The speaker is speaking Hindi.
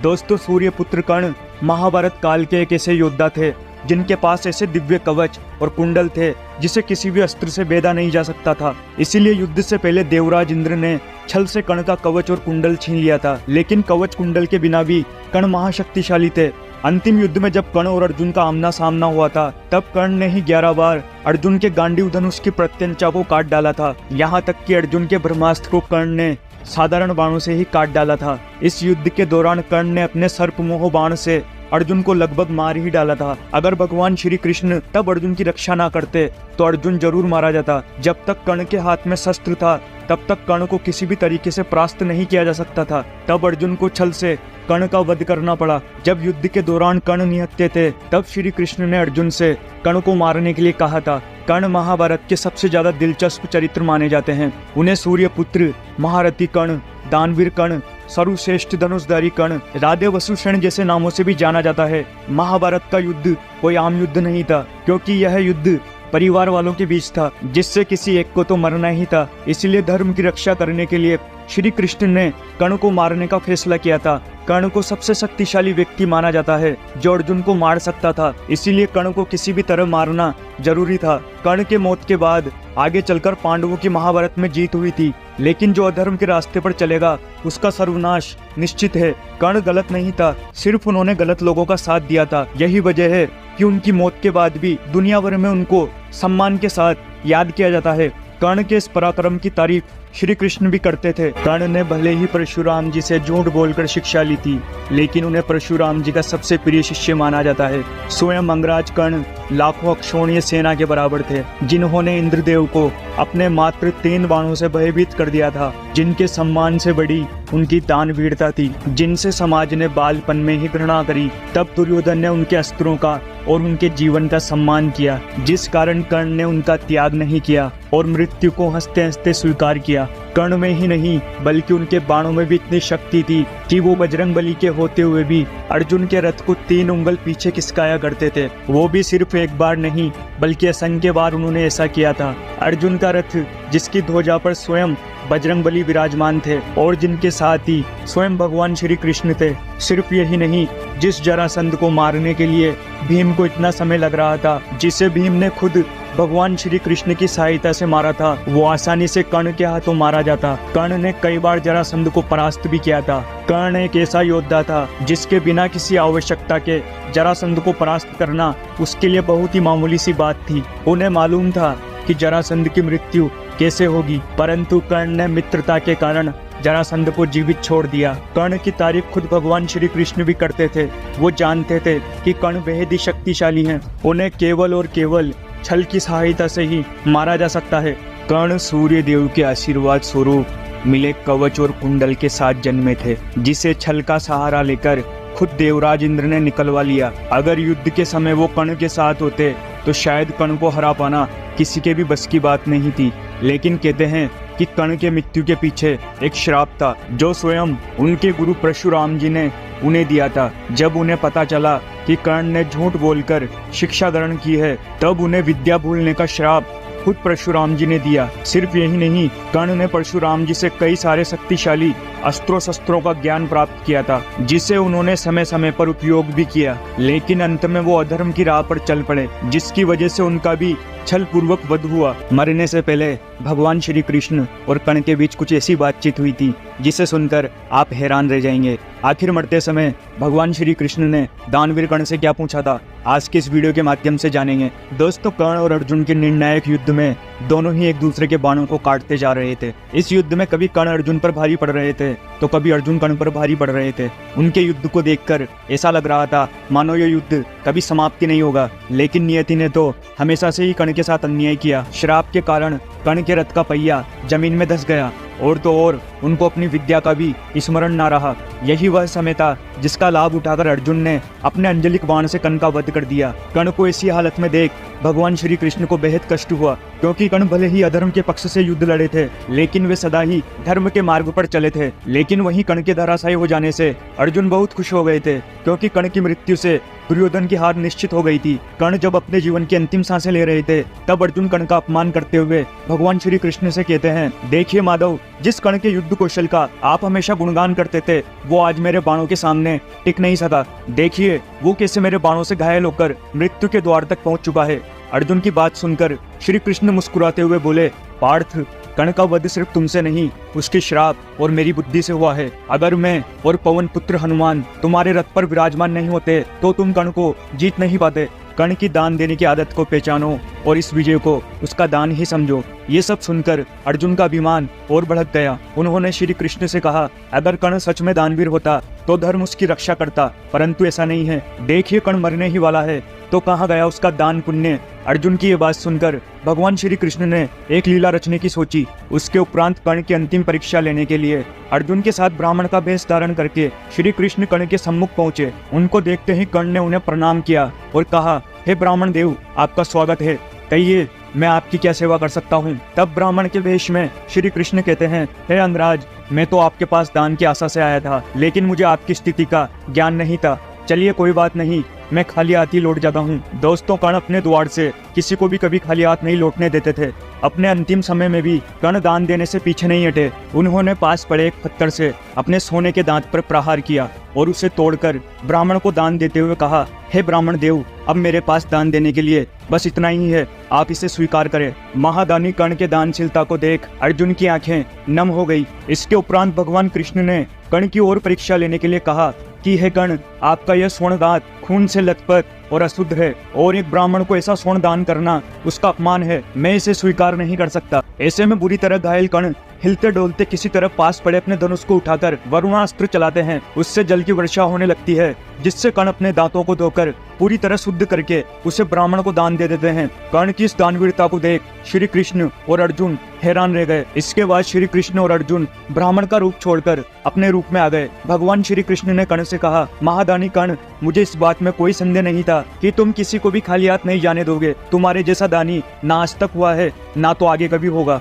दोस्तों, सूर्यपुत्र कर्ण महाभारत काल के एक ऐसे योद्धा थे जिनके पास ऐसे दिव्य कवच और कुंडल थे जिसे किसी भी अस्त्र से भेदा नहीं जा सकता था। इसीलिए युद्ध से पहले देवराज इंद्र ने छल से कर्ण का कवच और कुंडल छीन लिया था। लेकिन कवच कुंडल के बिना भी कर्ण महाशक्तिशाली थे। अंतिम युद्ध में जब कर्ण और अर्जुन का आमना सामना हुआ था, तब कर्ण ने ही 11 बार अर्जुन के गांडीव धनुष की प्रत्यंचा को काट डाला था। यहाँ तक कि अर्जुन के ब्रह्मास्त्र को कर्ण ने साधारण बाणों से ही काट डाला था। इस युद्ध के दौरान कर्ण ने अपने सर्पमोह बाण से अर्जुन को लगभग मार ही डाला था। अगर भगवान श्री कृष्ण तब अर्जुन की रक्षा ना करते तो अर्जुन जरूर मारा जाता। जब तक कर्ण के हाथ में शस्त्र था तब तक कर्ण को किसी भी तरीके से परास्त नहीं किया जा सकता था। तब अर्जुन को छल से कर्ण का वध करना पड़ा। जब युद्ध के दौरान कर्ण निहत्थे थे, तब श्री कृष्ण ने अर्जुन से कर्ण को मारने के लिए कहा था। कर्ण महाभारत के सबसे ज्यादा दिलचस्प चरित्र माने जाते हैं। उन्हें सूर्यपुत्र, महारथी कर्ण, दानवीर कर्ण, सर्वश्रेष्ठ धनुषधारी कर्ण, राधे वसुसेन जैसे नामों से भी जाना जाता है। महाभारत का युद्ध कोई आम युद्ध नहीं था, क्योंकि यह युद्ध परिवार वालों के बीच था, जिससे किसी एक को तो मरना ही था। इसलिए धर्म की रक्षा करने के लिए श्री कृष्ण ने कर्ण को मारने का फैसला किया था। कर्ण को सबसे शक्तिशाली व्यक्ति माना जाता है जो अर्जुन को मार सकता था। इसीलिए कर्ण को किसी भी तरह मारना जरूरी था। कर्ण के मौत के बाद आगे चलकर पांडवों की महाभारत में जीत हुई थी, लेकिन जो अधर्म के रास्ते पर चलेगा उसका सर्वनाश निश्चित है। कर्ण गलत नहीं था, सिर्फ उन्होंने गलत लोगों का साथ दिया था। यही वजह है कि उनकी मौत के बाद भी दुनिया भर में उनको सम्मान के साथ याद किया जाता है। कर्ण के इस पराक्रम की तारीफ श्री कृष्ण भी करते थे। कर्ण ने भले ही परशुराम जी से झूठ बोलकर शिक्षा ली थी, लेकिन उन्हें परशुराम जी का सबसे प्रिय शिष्य माना जाता है। स्वयं अंगराज कर्ण लाखों अक्षौणीय सेना के बराबर थे, जिन्होंने इंद्रदेव को अपने मात्र 3 बाणों से भयभीत कर दिया था। जिनके सम्मान से बड़ी उनकी दानवीरता थी, जिनसे समाज ने बालपन में ही घृणा करी। तब दुर्योधन ने उनके अस्त्रों का और उनके जीवन का सम्मान किया, जिस कारण कर्ण ने उनका त्याग नहीं किया और मृत्यु को हंसते हंसते स्वीकार किया। कर्ण में ही नहीं बल्कि उनके बाणों में भी इतनी शक्ति थी कि वो बजरंगबली के होते हुए भी अर्जुन के रथ को 3 उंगल पीछे खिसकाया करते थे। वो भी सिर्फ एक बार नहीं बल्कि असंख्य बार उन्होंने ऐसा किया था। अर्जुन का रथ जिसकी ध्वजा पर स्वयं बजरंगबली विराजमान थे और जिनके साथ ही स्वयं भगवान श्री कृष्ण थे। सिर्फ यही नहीं, जिस जरासंध को मारने के लिए भीम को इतना समय लग रहा था, जिसे भीम ने खुद भगवान श्री कृष्ण की सहायता से मारा था, वो आसानी से कर्ण के हाथों मारा जाता। कर्ण ने कई बार जरासंध को परास्त भी किया था। कर्ण एक ऐसा योद्धा था जिसके बिना किसी आवश्यकता के जरासंध को परास्त करना उसके लिए बहुत ही मामूली सी बात थी। उन्हें मालूम था कि जरासंध की मृत्यु कैसे होगी, परंतु कर्ण ने मित्रता के कारण जरासंध को जीवित छोड़ दिया। कर्ण की तारीफ खुद भगवान श्री कृष्ण भी करते थे। वो जानते थे कि कर्ण बेहद ही शक्तिशाली हैं। उन्हें केवल और केवल छल की सहायता से ही मारा जा सकता है। कर्ण सूर्य देव के आशीर्वाद स्वरूप मिले कवच और कुंडल के साथ जन्मे थे, जिसे छल का सहारा लेकर खुद देवराज इंद्र ने निकलवा लिया। अगर युद्ध के समय वो कर्ण के साथ होते तो शायद कर्ण को हरा पाना किसी के भी बस की बात नहीं थी। लेकिन कहते हैं कि कर्ण के मृत्यु के पीछे एक श्राप था जो स्वयं उनके गुरु परशुराम जी ने उन्हें दिया था। जब उन्हें पता चला कि कर्ण ने झूठ बोलकर शिक्षा ग्रहण की है, तब उन्हें विद्या भूलने का श्राप खुद परशुराम जी ने दिया। सिर्फ यही नहीं, कर्ण ने परशुराम जी से कई सारे शक्तिशाली अस्त्रों शस्त्रों का ज्ञान प्राप्त किया था, जिसे उन्होंने समय समय पर उपयोग भी किया। लेकिन अंत में वो अधर्म की राह पर चल पड़े, जिसकी वजह से उनका भी छल पूर्वक वध हुआ। मरने से पहले भगवान श्री कृष्ण और कर्ण के बीच कुछ ऐसी बातचीत हुई थी जिसे सुनकर आप हैरान रह जाएंगे। आखिर मरते समय भगवान श्री कृष्ण ने दानवीर कर्ण से क्या पूछा था, आज के इस वीडियो के माध्यम से जानेंगे। दोस्तों, कर्ण और अर्जुन के निर्णायक युद्ध में दोनों ही एक दूसरे के बाणों को काटते जा रहे थे। इस युद्ध में कभी कर्ण अर्जुन पर भारी पड़ रहे थे तो कभी अर्जुन कर्ण पर भारी पड़ रहे थे। उनके युद्ध को देखकर ऐसा लग रहा था मानो ये युद्ध कभी समाप्त नहीं होगा, लेकिन नियति ने तो हमेशा से ही कर्ण के साथ अन्याय किया। श्राप के कारण कर्ण के रथ का पहिया जमीन में धंस गया और तो और उनको अपनी विद्या का भी स्मरण ना रहा। यही वह समय था जिसका लाभ उठाकर अर्जुन ने अपने अंजलिक बाण से कर्ण का वध कर दिया। कर्ण को ऐसी हालत में देख भगवान श्री कृष्ण को बेहद कष्ट हुआ, क्योंकि कर्ण भले ही अधर्म के पक्ष से युद्ध लड़े थे, लेकिन वे सदा ही धर्म के मार्ग पर चले थे। लेकिन वहीं कर्ण के धराशायी हो जाने से अर्जुन बहुत खुश हो गए थे, क्योंकि कर्ण की मृत्यु से दुर्योधन की हार निश्चित हो गई थी। कर्ण जब अपने जीवन की अंतिम सांसें ले रहे थे, तब अर्जुन कर्ण का अपमान करते हुए भगवान श्री कृष्ण से कहते हैं, देखिए माधव, जिस कर्ण के युद्ध कौशल का आप हमेशा गुणगान करते थे वो आज मेरे बाणों के सामने टिक नहीं सका। देखिए वो कैसे मेरे बाणों से घायल होकर मृत्यु के द्वार तक पहुंच चुका है। अर्जुन की बात सुनकर श्री कृष्ण मुस्कुराते हुए बोले, पार्थ, कर्ण का वध सिर्फ तुमसे नहीं उसके श्राप और मेरी बुद्धि से हुआ है। अगर मैं और पवन पुत्र हनुमान तुम्हारे रथ पर विराजमान नहीं होते तो तुम कर्ण को जीत नहीं पाते। कर्ण की दान देने की आदत को पहचानो और इस विजय को उसका दान ही समझो। ये सब सुनकर अर्जुन का अभिमान और भड़क गया। उन्होंने श्री कृष्ण से कहा, अगर कर्ण सच में दानवीर होता तो धर्म उसकी रक्षा करता, परंतु ऐसा नहीं है। देखिए कर्ण मरने ही वाला है तो कहाँ गया उसका दान पुण्य। अर्जुन की ये बात सुनकर भगवान श्री कृष्ण ने एक लीला रचने की सोची। उसके उपरांत कर्ण की अंतिम परीक्षा लेने के लिए अर्जुन के साथ ब्राह्मण का वेश धारण करके श्री कृष्ण कर्ण के सम्मुख पहुंचे। उनको देखते ही कर्ण ने उन्हें प्रणाम किया और कहा, हे ब्राह्मण देव, आपका स्वागत है, कहिए मैं आपकी क्या सेवा कर सकता हूँ। तब ब्राह्मण के वेश में श्री कृष्ण कहते हैं, हे अंगराज, मैं तो आपके पास दान की आशा से आया था, लेकिन मुझे आपकी स्थिति का ज्ञान नहीं था। चलिए कोई बात नहीं, मैं खाली हाथ ही लौट जाता हूँ। दोस्तों, कर्ण अपने द्वार से किसी को भी कभी खाली हाथ नहीं लौटने देते थे। अपने अंतिम समय में भी कर्ण दान देने से पीछे नहीं हटे। उन्होंने पास पड़े एक पत्थर से अपने सोने के दांत पर प्रहार किया और उसे तोड़कर ब्राह्मण को दान देते हुए कहा, हे ब्राह्मण देव, अब मेरे पास दान देने के लिए बस इतना ही है, आप इसे स्वीकार करें। महादानी कर्ण के दानशीलता को देख अर्जुन की आंखें नम हो गई। इसके उपरांत भगवान कृष्ण ने कर्ण की और परीक्षा लेने के लिए कहा कि हे कर्ण, आपका यह स्वर्ण दांत खून से लथपथ और अशुद्ध है और एक ब्राह्मण को ऐसा स्वर्ण दान करना उसका अपमान है। मैं इसे स्वीकार नहीं कर सकता। ऐसे में बुरी तरह घायल कर्ण हिलते डोलते किसी तरह पास पड़े अपने धनुष को उठाकर वरुणास्त्र चलाते हैं। उससे जल की वर्षा होने लगती है, जिससे कर्ण अपने दांतों को धोकर पूरी तरह शुद्ध करके उसे ब्राह्मण को दान दे देते हैं। कर्ण की इस दानवीरता को देख श्री कृष्ण और अर्जुन हैरान रह गए। इसके बाद श्री कृष्ण और अर्जुन ब्राह्मण का रूप छोड़कर अपने रूप में आ गए। भगवान श्री कृष्ण ने कर्ण से कहा, महादानी कर्ण, मुझे इस बात में कोई संदेह नहीं था कि तुम किसी को भी खाली हाथ नहीं जाने दोगे। तुम्हारे जैसा दानी ना आज तक हुआ है, ना तो आगे कभी होगा।